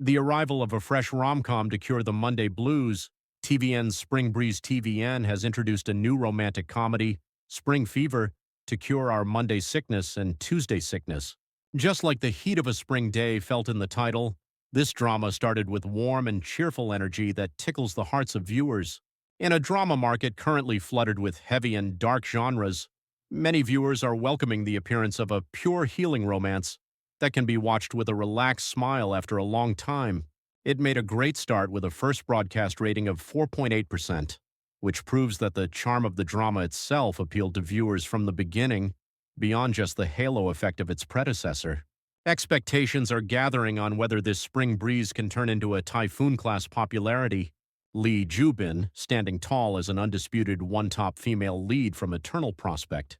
The arrival of a fresh rom-com to cure the Monday blues, TVN's Spring Breeze TVN has introduced a new romantic comedy, Spring Fever, to cure our Monday sickness and Tuesday sickness. Just like the heat of a spring day felt in the title, this drama started with warm and cheerful energy that tickles the hearts of viewers. In a drama market currently flooded with heavy and dark genres, many viewers are welcoming the appearance of a pure healing romance that can be watched with a relaxed smile after a long time. It made a great start with a first broadcast rating of 4.8%, which proves that the charm of the drama itself appealed to viewers from the beginning, beyond just the halo effect of its predecessor. Expectations are gathering on whether this spring breeze can turn into a typhoon-class popularity. Lee Joo, standing tall as an undisputed one-top female lead from Eternal Prospect.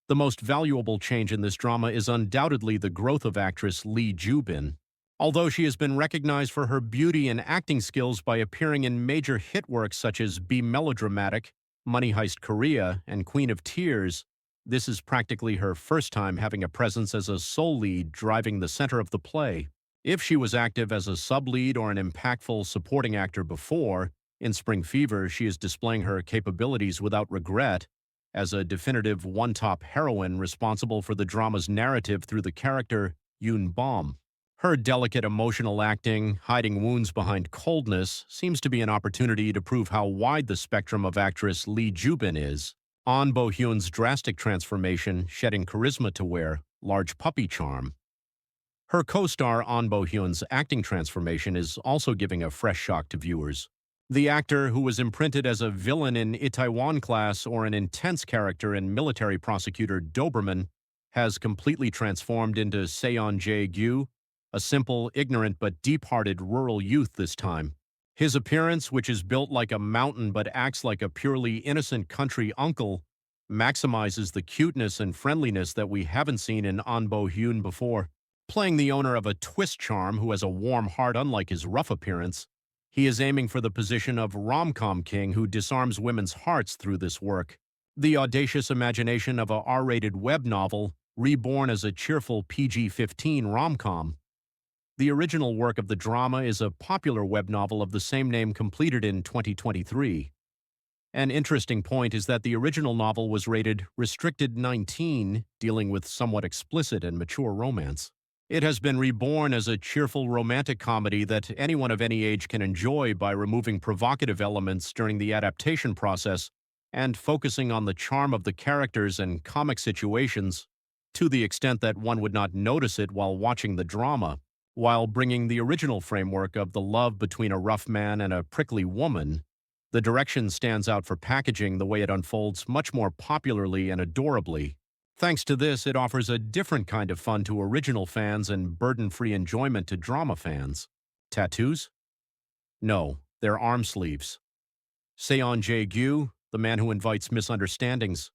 The most valuable change in this drama is undoubtedly the growth of actress Lee Joo. Although she has been recognized for her beauty and acting skills by appearing in major hit works such as Be Melodramatic, Money Heist Korea, and Queen of Tears, this is practically her first time having a presence as a sole lead driving the center of the play. If she was active as a sub-lead or an impactful supporting actor before, in Spring Fever she is displaying her capabilities without regret as a definitive one-top heroine responsible for the drama's narrative through the character Hyun Bo. Her delicate emotional acting, hiding wounds behind coldness, seems to be an opportunity to prove how wide the spectrum of actress Lee Joo is. Ahn Bo Hyun's drastic transformation, shedding charisma to wear large puppy charm. Her co-star Ahn Bo Hyun's acting transformation is also giving a fresh shock to viewers. The actor, who was imprinted as a villain in Itaewon Class or an intense character in Military Prosecutor Doberman, has completely transformed into Seon Jae-gyu, a simple, ignorant but deep-hearted rural youth this time. His appearance, which is built like a mountain but acts like a purely innocent country uncle, maximizes the cuteness and friendliness that we haven't seen in Ahn Bo Hyun before. Playing the owner of a twist charm who has a warm heart unlike his rough appearance, he is aiming for the position of rom-com king who disarms women's hearts through this work. The audacious imagination of a R-rated web novel, reborn as a cheerful PG-15 rom-com. The original work of the drama is a popular web novel of the same name completed in 2023. An interesting point is that the original novel was rated Restricted 19, dealing with somewhat explicit and mature romance. It has been reborn as a cheerful romantic comedy that anyone of any age can enjoy by removing provocative elements during the adaptation process and focusing on the charm of the characters and comic situations to the extent that one would not notice it while watching the drama, while bringing the original framework of the love between a rough man and a prickly woman. The direction stands out for packaging the way it unfolds much more popularly and adorably. Thanks to this, it offers a different kind of fun to original fans and burden-free enjoyment to drama fans. Tattoos? No, they're arm sleeves. Seon Jae-gyu, the man who invites misunderstandings.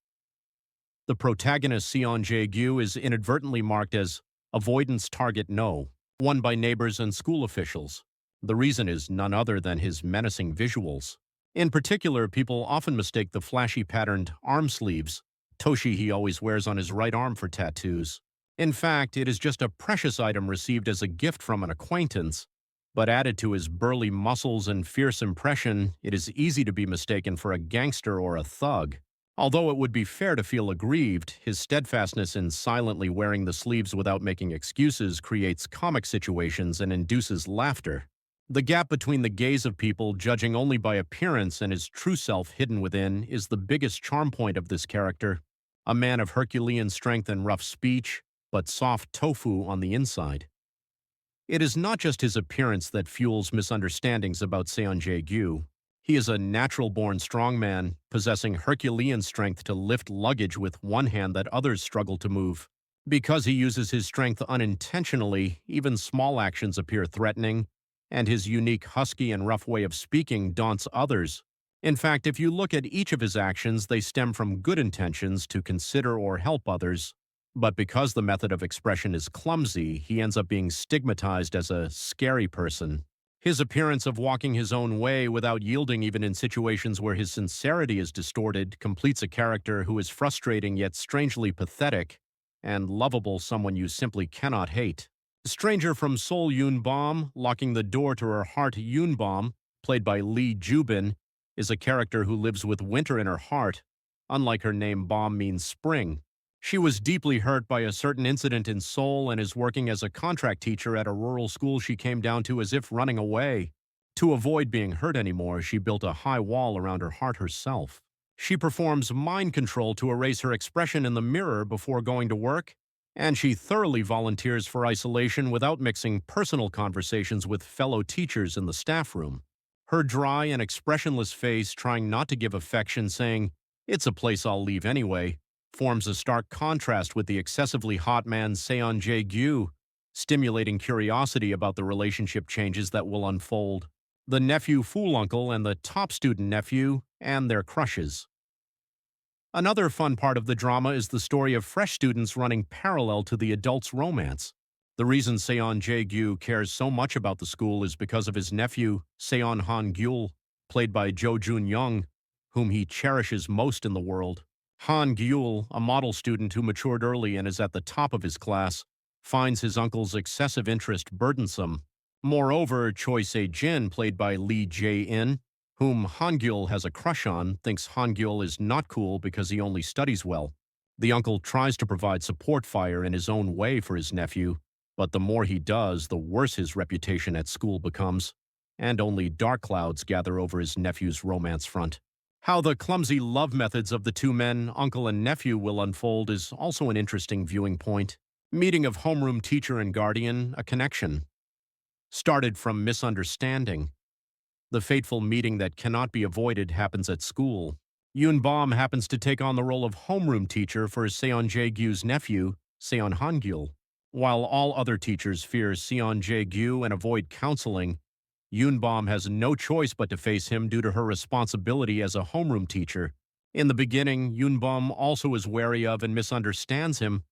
The protagonist, Seon Jae-gyu, is inadvertently marked as Avoidance Target No, one by neighbors and school officials. The reason is none other than his menacing visuals. In particular, people often mistake the flashy patterned arm sleeves Toshi he always wears on his right arm for tattoos. In fact, it is just a precious item received as a gift from an acquaintance, but added to his burly muscles and fierce impression, it is easy to be mistaken for a gangster or a thug. Although it would be fair to feel aggrieved, his steadfastness in silently wearing the sleeves without making excuses creates comic situations and induces laughter. The gap between the gaze of people judging only by appearance and his true self hidden within is the biggest charm point of this character. A man of Herculean strength and rough speech, but soft tofu on the inside. It is not just his appearance that fuels misunderstandings about Seon Jae-gyu. He is a natural-born strongman, possessing Herculean strength to lift luggage with one hand that others struggle to move. Because he uses his strength unintentionally, even small actions appear threatening, and his unique husky and rough way of speaking daunts others. In fact, if you look at each of his actions, they stem from good intentions to consider or help others. But because the method of expression is clumsy, he ends up being stigmatized as a scary person. His appearance of walking his own way without yielding even in situations where his sincerity is distorted completes a character who is frustrating yet strangely pathetic and lovable, someone you simply cannot hate. Stranger from Seoul Yoon Bom, locking the door to her heart Yoon Bom, played by Lee Joo, is a character who lives with winter in her heart. Unlike her name, Bom means spring. She was deeply hurt by a certain incident in Seoul and is working as a contract teacher at a rural school she came down to as if running away. To avoid being hurt anymore, she built a high wall around her heart herself. She performs mind control to erase her expression in the mirror before going to work, and she thoroughly volunteers for isolation without mixing personal conversations with fellow teachers in the staff room. Her dry and expressionless face, trying not to give affection, saying, "It's a place I'll leave anyway," forms a stark contrast with the excessively hot man Ahn Bo, stimulating curiosity about the relationship changes that will unfold. The nephew fool uncle and the top student nephew and their crushes. Another fun part of the drama is the story of fresh students running parallel to the adults' romance. The reason Ahn Bo cares so much about the school is because of his nephew, Han Gyul, played by Jo Jun-young, whom he cherishes most in the world. Han Gyul, a model student who matured early and is at the top of his class, finds his uncle's excessive interest burdensome. Moreover, Choi Se-jin, played by Lee Jae-in, whom Han Gyul has a crush on, thinks Han Gyul is not cool because he only studies well. The uncle tries to provide support fire in his own way for his nephew, but the more he does, the worse his reputation at school becomes, and only dark clouds gather over his nephew's romance front. How the clumsy love methods of the two men, uncle and nephew, will unfold is also an interesting viewing point. Meeting of homeroom teacher and guardian, a connection. Started from misunderstanding. The fateful meeting that cannot be avoided happens at school. Yoon Bom happens to take on the role of homeroom teacher for Seon Jae-gyu's nephew, Seon Han-gyul. While all other teachers fear Seon Jae-gyu and avoid counseling, Yoon Bom has no choice but to face him due to her responsibility as a homeroom teacher. In the beginning, Yoon Bom also is wary of and misunderstands him,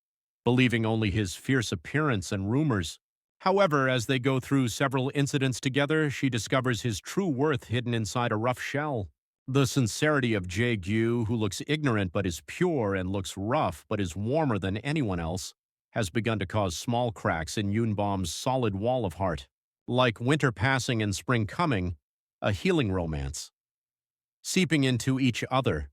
believing only his fierce appearance and rumors. However, as they go through several incidents together, she discovers his true worth hidden inside a rough shell. The sincerity of Jae-gyu, who looks ignorant but is pure, and looks rough but is warmer than anyone else, has begun to cause small cracks in Yoon Bom's solid wall of heart. Like winter passing and spring coming, a healing romance. Seeping into each other.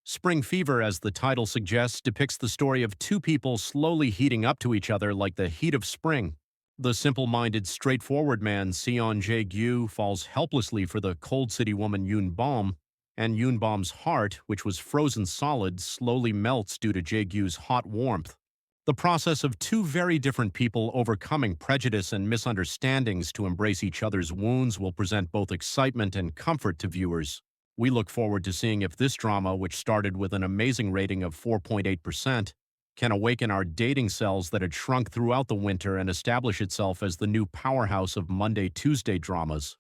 Spring Fever, as the title suggests, depicts the story of two people slowly heating up to each other like the heat of spring. The simple-minded, straightforward man, Seon Jae-gyu, falls helplessly for the cold city woman Yoon Bom, and Yoon Bom's heart, which was frozen solid, slowly melts due to Jae-gyu's hot warmth. The process of two very different people overcoming prejudice and misunderstandings to embrace each other's wounds will present both excitement and comfort to viewers. We look forward to seeing if this drama, which started with an amazing rating of 4.8%, can awaken our dating cells that had shrunk throughout the winter and establish itself as the new powerhouse of Monday-Tuesday dramas.